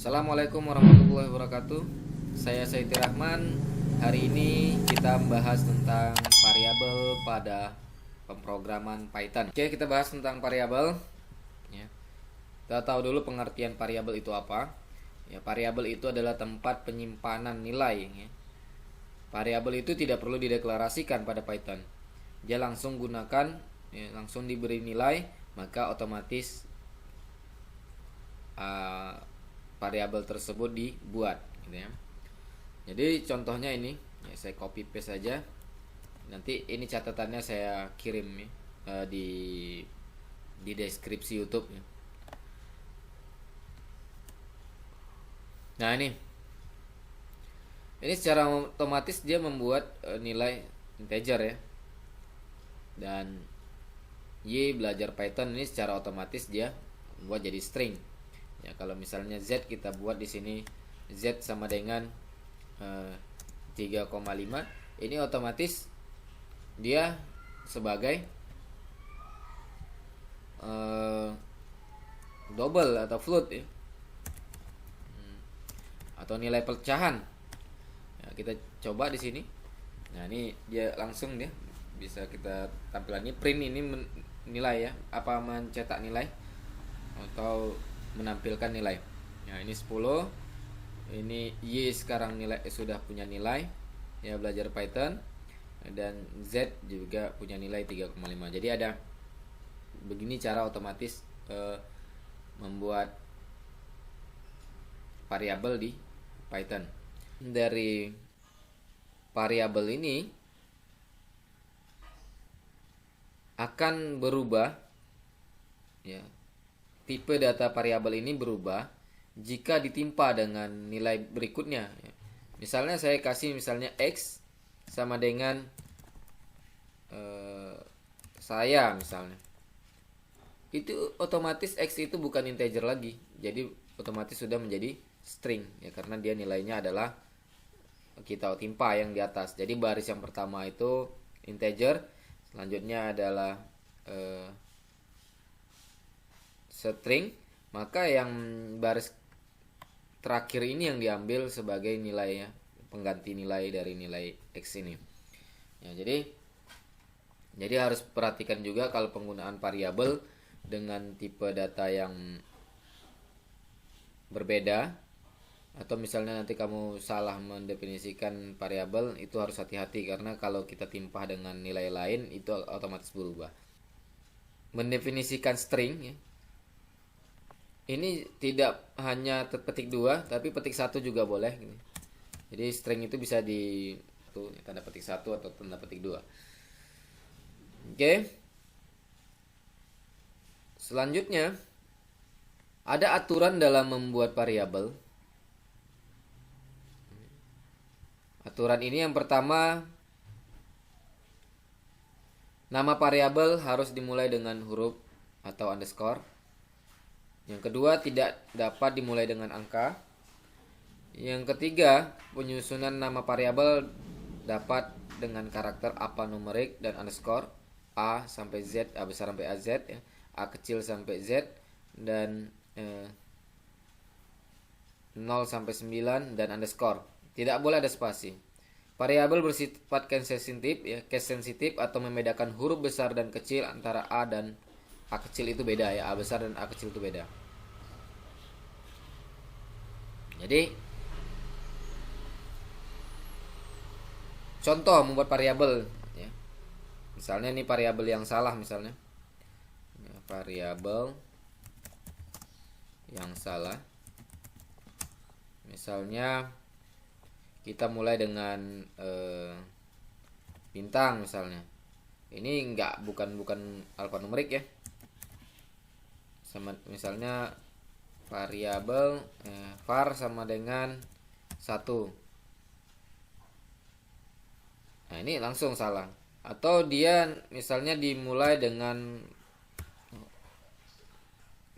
Assalamualaikum warahmatullahi wabarakatuh. Saya Saiti Rahman. Hari ini kita membahas tentang variabel pada pemrograman Python. Oke, kita bahas tentang variabel. Ya. Kita tahu dulu pengertian variabel itu apa. Ya, variabel itu adalah tempat penyimpanan nilai. Ya. Variabel itu tidak perlu dideklarasikan pada Python. Dia langsung gunakan, langsung diberi nilai, maka otomatis variabel tersebut dibuat gitu ya. Jadi contohnya ini ya, saya copy paste saja. Nanti ini catatannya saya kirim ya, di deskripsi YouTube ya. Nah ini secara otomatis dia membuat nilai integer ya. Dan Y belajar Python ini secara otomatis dia buat jadi string. Ya, kalau misalnya Z kita buat di sini Z sama dengan 3,5, ini otomatis dia sebagai double atau float ya. Atau nilai pecahan. Ya, kita coba di sini. Nah, ini dia langsung dia bisa kita tampilkan ini print ini nilai ya, apa mencetak nilai atau menampilkan nilai. Nah, ini 10. Ini Y sekarang nilai sudah punya nilai ya, belajar Python, dan Z juga punya nilai 3,5. Jadi ada begini cara otomatis membuat variabel di Python. Dari variabel ini akan berubah ya. Tipe data variabel ini berubah jika ditimpa dengan nilai berikutnya. Misalnya saya kasih misalnya X sama dengan saya misalnya. Itu otomatis X itu bukan integer lagi. Jadi otomatis sudah menjadi string ya, karena dia nilainya adalah kita timpa yang di atas. Jadi baris yang pertama itu integer, selanjutnya adalah string, maka yang baris terakhir ini yang diambil sebagai nilai ya, pengganti nilai dari nilai X ini ya. Jadi harus perhatikan juga kalau penggunaan variabel dengan tipe data yang berbeda, atau misalnya nanti kamu salah mendefinisikan variabel, itu harus hati-hati karena kalau kita timpah dengan nilai lain itu otomatis berubah. Mendefinisikan string ya, ini tidak hanya petik 2 tapi petik 1 juga boleh. Jadi string itu bisa di tanda petik 1 atau tanda petik 2. Oke. Selanjutnya ada aturan dalam membuat variabel. Aturan ini yang pertama, nama variabel harus dimulai dengan huruf atau underscore. Yang kedua, tidak dapat dimulai dengan angka. Yang ketiga, penyusunan nama variabel dapat dengan karakter alfanumerik dan underscore, A sampai Z, A besar sampai AZ ya, A kecil sampai Z, dan 0 sampai 9 dan underscore. Tidak boleh ada spasi. Variabel bersifat case sensitif atau membedakan huruf besar dan kecil antara A dan A kecil itu beda ya, A besar dan A kecil itu beda. Jadi contoh membuat variabel ya. Misalnya ini variabel yang salah misalnya. Ya, variabel yang salah. Misalnya kita mulai dengan bintang misalnya. Ini bukan alfanumerik ya. Sama misalnya variabel var sama dengan 1. Nah, ini langsung salah. Atau dia misalnya dimulai dengan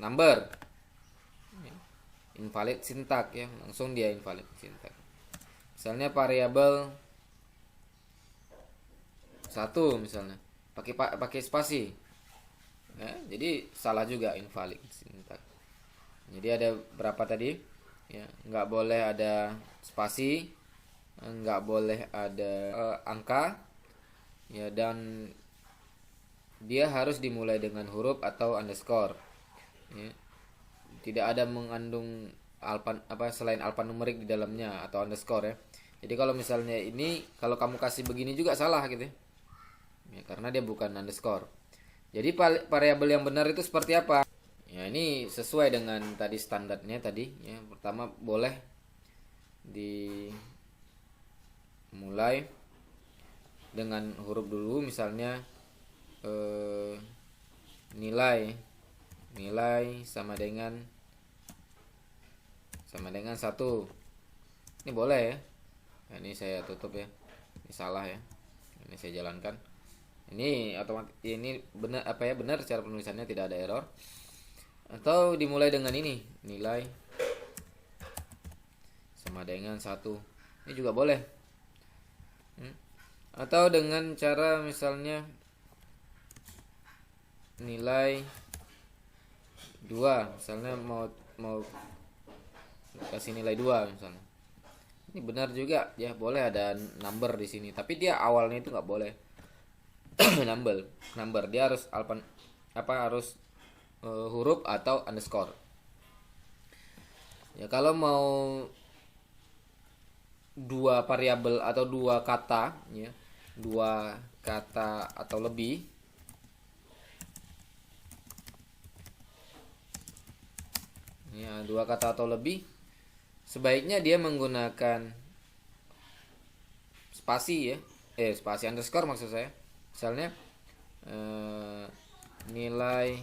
number, invalid syntax ya, langsung dia invalid syntax. Misalnya variabel 1 misalnya pakai spasi ya, jadi salah juga, invalid syntax. Jadi ada berapa tadi? ya, nggak boleh ada spasi, nggak boleh ada angka, ya, dan dia harus dimulai dengan huruf atau underscore, ya. Tidak ada mengandung selain alfanumerik di dalamnya atau underscore, ya. Jadi kalau misalnya ini, kalau kamu kasih begini juga salah gitu, ya, karena dia bukan underscore. Jadi variabel yang benar itu seperti apa? Ya, ini sesuai dengan tadi standarnya tadi, ya. Pertama boleh dimulai dengan huruf dulu, misalnya nilai sama dengan 1. Ini boleh ya. Nah, ini saya tutup ya. Ini salah ya. Ini saya jalankan. Ini otomatis, ini benar benar cara penulisannya, tidak ada error. Atau dimulai dengan ini, nilai sama dengan 1. Ini juga boleh. Atau dengan cara misalnya nilai 2, misalnya mau kasih nilai 2 misalnya. Ini benar juga ya, boleh ada number di sini, tapi dia awalnya itu nggak boleh number dia harus harus huruf atau underscore. Ya, kalau mau 2 variabel atau 2 kata, ya, 2 kata atau lebih, ya, 2 kata atau lebih, sebaiknya dia menggunakan spasi ya, spasi underscore maksud saya. Misalnya nilai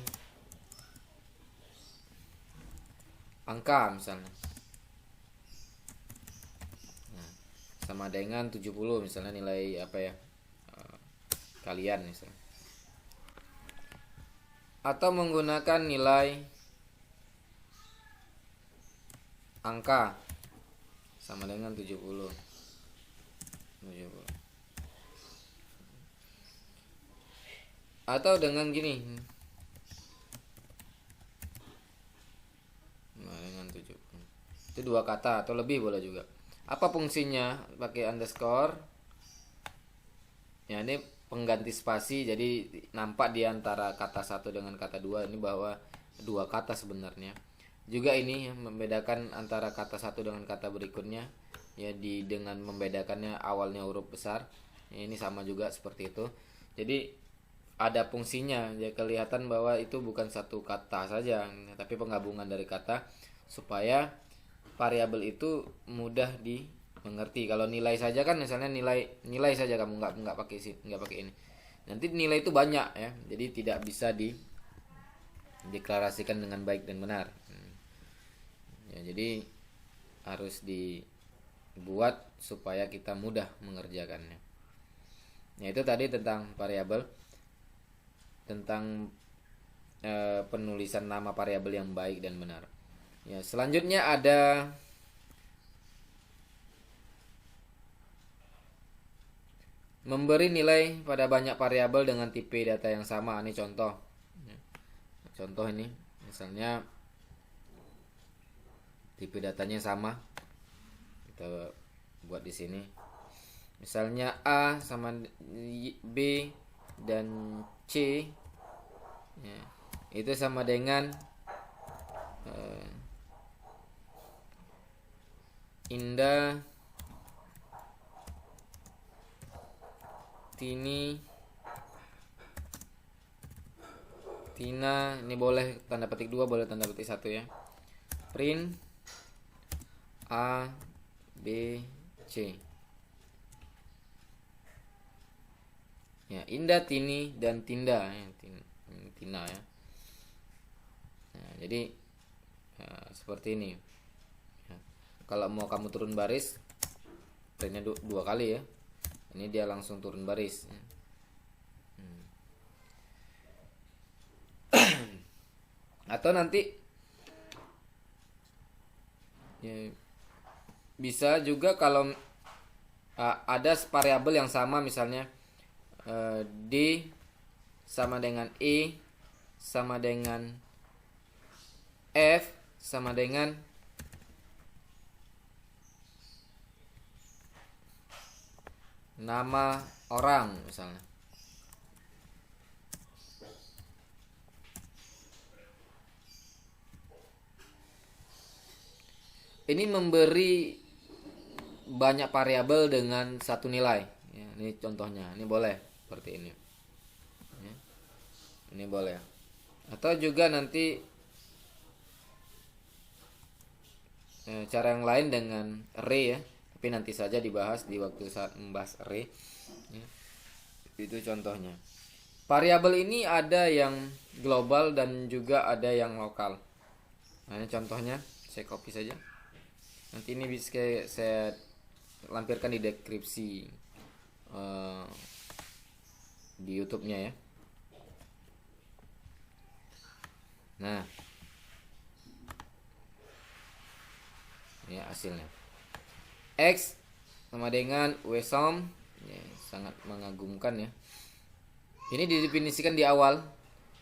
angka misalnya, nah, sama dengan 70 misalnya, nilai kalian misalnya. Atau menggunakan nilai angka sama dengan 70. Atau dengan gini, nah, dengan 70. Itu 2 kata atau lebih boleh juga. Apa fungsinya pakai underscore? Ya, ini pengganti spasi, jadi nampak di antara kata 1 dengan kata 2 ini bahwa 2 kata sebenarnya. Juga ini membedakan antara kata 1 dengan kata berikutnya, ya, dengan membedakannya awalnya huruf besar. Ya, ini sama juga seperti itu. Jadi ada fungsinya, ya, kelihatan bahwa itu bukan satu kata saja, tapi penggabungan dari kata, supaya variabel itu mudah dimengerti. Kalau nilai saja kan, misalnya nilai saja, kamu nggak pakai ini, nanti nilai itu banyak ya, jadi tidak bisa dideklarasikan dengan baik dan benar. Ya, jadi harus dibuat supaya kita mudah mengerjakannya. Ya, itu tadi tentang variabel, tentang penulisan nama variabel yang baik dan benar. Ya, selanjutnya ada memberi nilai pada banyak variabel dengan tipe data yang sama. Ini contoh. Contoh ini, misalnya tipe datanya sama. Kita buat di sini. Misalnya A sama B dan C, ya, itu sama dengan Indah, Tini, Tina. Ini boleh tanda petik 2, boleh tanda petik 1 ya. Print A, B, C. Ya, Indah, Tini, dan Tinda ya. Tina ya. Nah, jadi seperti ini ya. Kalau mau kamu turun baris, printnya 2 kali ya. Ini dia langsung turun baris ya. Atau nanti ya, bisa juga kalau ada variabel yang sama, misalnya D sama dengan E sama dengan F sama dengan nama orang misalnya. Ini memberi banyak variabel dengan satu nilai. Ya, ini contohnya. Ini boleh seperti ini. Ya, ini boleh. Atau juga nanti cara yang lain dengan array ya. Tapi nanti saja dibahas di waktu saat membahas array. Ya, itu contohnya. Variabel ini ada yang global dan juga ada yang lokal. Nah, ini contohnya. Saya copy saja. Nanti ini bisa saya lampirkan di deskripsi di YouTube-nya ya. Nah, ya hasilnya X sama dengan WSUM ya, sangat mengagumkan ya. Ini didefinisikan di awal.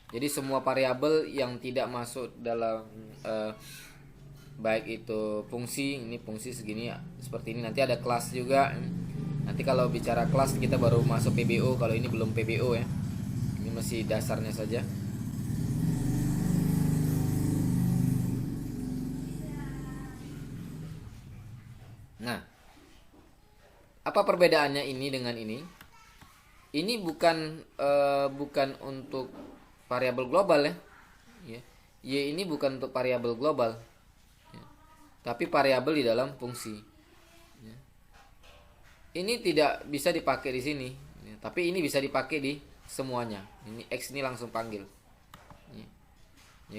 Jadi semua variabel yang tidak masuk dalam baik itu fungsi, ini fungsi segini seperti ini, nanti ada kelas juga. Nanti kalau bicara kelas kita baru masuk PBO, kalau ini belum PBO ya. Ini masih dasarnya saja. Nah, apa perbedaannya ini dengan ini? Ini bukan untuk variabel global ya. Y ini bukan untuk variabel global. Tapi variabel di dalam fungsi. Ini tidak bisa dipakai di sini, tapi ini bisa dipakai di semuanya. Ini X ini langsung panggil.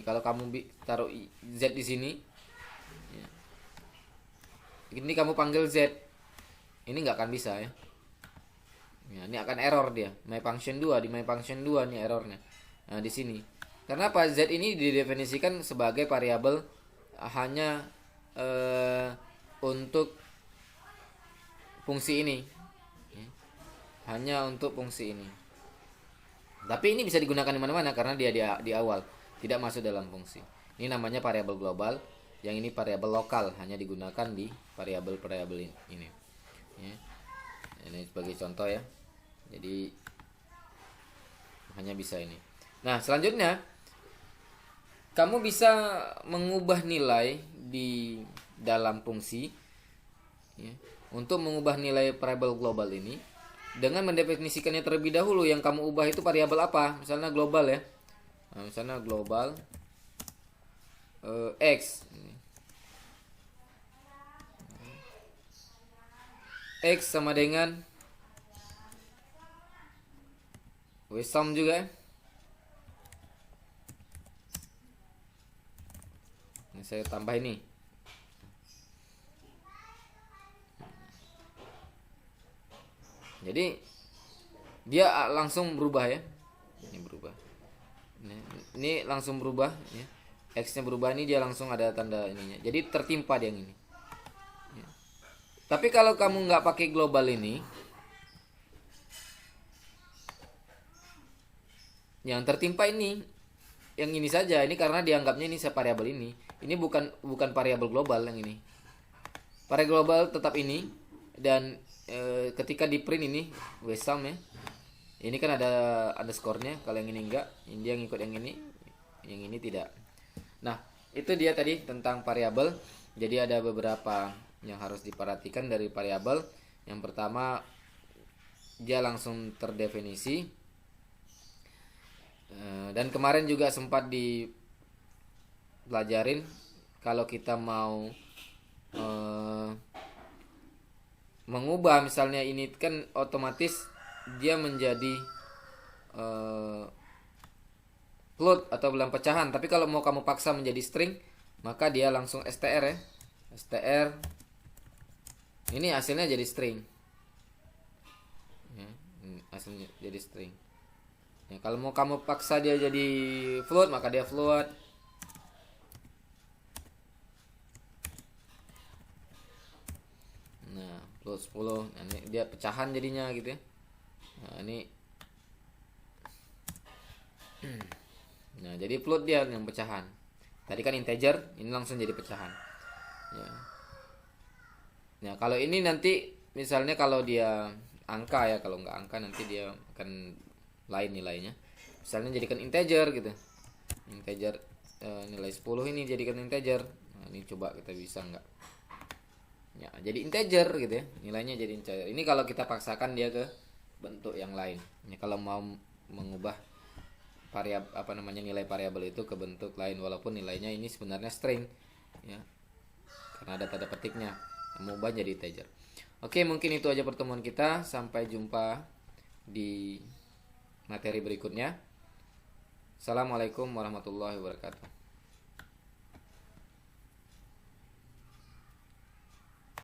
Kalau kamu taruh Z di sini, ini kamu panggil Z, ini nggak akan bisa ya. Ini akan error dia. My function 2 di my function 2 nih errornya. Nah di sini. Karena apa? Z ini didefinisikan sebagai variabel hanya untuk fungsi ini, hanya untuk fungsi ini. Tapi ini bisa digunakan di mana-mana karena dia di awal tidak masuk dalam fungsi. Ini namanya variabel global, yang ini variabel lokal, hanya digunakan di variabel-variabel ini. Ya. Ini sebagai contoh ya. Jadi hanya bisa ini. Nah selanjutnya kamu bisa mengubah nilai di dalam fungsi ya, untuk mengubah nilai variabel global ini dengan mendefinisikannya terlebih dahulu. Yang kamu ubah itu variabel apa? Misalnya global ya. Nah, misalnya global X. X sama dengan WSUM juga. Nah, saya tambah ini. Jadi dia langsung berubah ya. Ini berubah. Ini langsung berubah ya. X-nya berubah, ini dia langsung ada tanda ininya. Jadi tertimpa dia yang ini. Ya. Tapi kalau kamu nggak pakai global ini, yang tertimpa ini, yang ini saja. Ini karena dianggapnya ini variabel ini. Ini bukan variabel global yang ini. Variabel global tetap ini dan ketika di print ini WSUM ya. Ini kan ada underscore-nya. Kalau yang ini enggak, dia ngikut yang ini tidak. Nah, itu dia tadi tentang variabel. Jadi ada beberapa yang harus diperhatikan dari variabel. Yang pertama, dia langsung terdefinisi. Dan kemarin juga sempat dipelajarin kalau kita mau mengubah, misalnya ini kan otomatis dia menjadi float atau bilang pecahan. Tapi kalau mau kamu paksa menjadi string, maka dia langsung str ya. Str ini hasilnya jadi string ya, hasilnya jadi string ya. Kalau mau kamu paksa dia jadi float, maka dia float. Nah, float 10. Nah, ini dia pecahan jadinya gitu ya. Nah, ini nah, jadi float dia yang pecahan. Tadi kan integer, ini langsung jadi pecahan. Ya. Nah, kalau ini nanti misalnya kalau dia angka ya. Kalau nggak angka nanti dia akan lain nilainya. Misalnya jadikan integer gitu. Integer nilai 10 ini jadikan integer. Nah, ini coba kita bisa nggak? Ya, jadi integer gitu ya. Nilainya jadi integer. Ini kalau kita paksakan dia ke bentuk yang lain. Ya, kalau mau mengubah nilai variabel itu ke bentuk lain walaupun nilainya ini sebenarnya string ya. Karena ada tanda petiknya. Mengubah jadi integer. Oke, mungkin itu aja pertemuan kita. Sampai jumpa di materi berikutnya. Assalamualaikum warahmatullahi wabarakatuh.